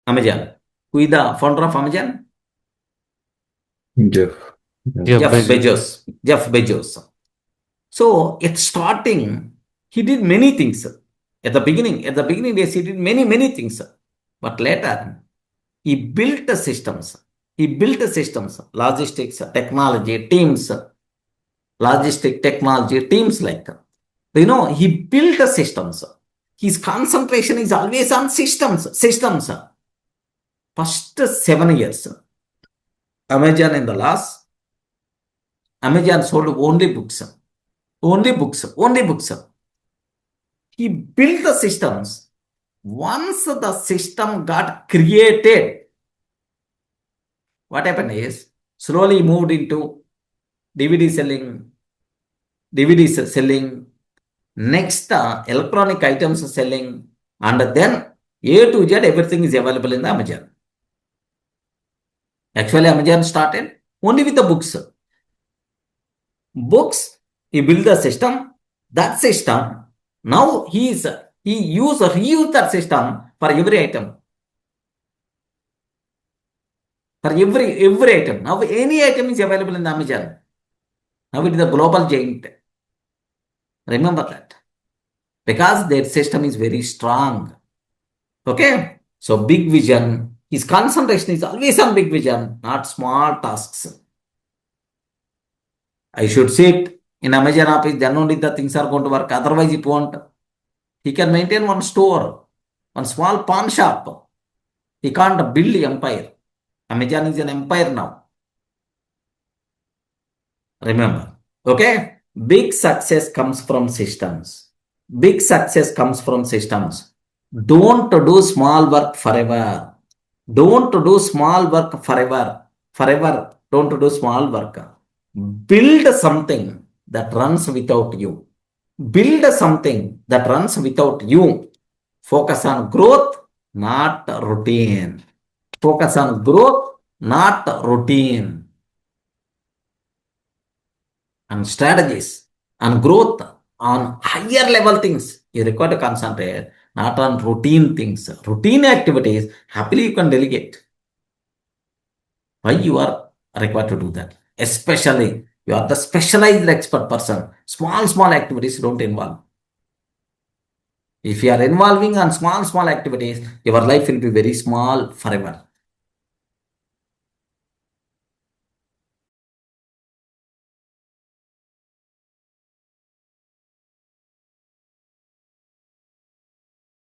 Amazon. Who is the founder of Amazon? Jeff. Jeff Bezos. Jeff Bezos. So at starting, he did many things. At the beginning days, he did many things. But later, he built the systems. Logistics, technology, teams, like that. He built the systems. His concentration is always on systems. First 7 years, Amazon in the last, Amazon sold only books. He built the systems. Once the system got created, what happened is, slowly moved into DVD selling, next electronic items selling, and then A to Z, everything is available in the Amazon. Actually, Amazon started only with the books. He built the system. That system, now he reused that system for every item. For every item. Now any item is available in Amazon. Now it is a global giant. Remember that. Because their system is very strong. Okay? So big vision. His concentration is always on big vision, not small tasks. I should sit in Amazon office, then only the things are going to work. Otherwise, it won't. He can maintain one store, one small pawn shop. He can't build the empire. Amazon is an empire now. Remember. Okay? Big success comes from systems. Don't do small work forever. Don't do small work forever. Don't do small work. Build something that runs without you. Focus on growth, not routine. And strategies, and growth, on higher level things. You require to concentrate, not on routine things. Routine activities, happily you can delegate. Why you are required to do that? Especially, you are the specialized expert person. Small activities don't involve. If you are involving on small activities, your life will be very small forever.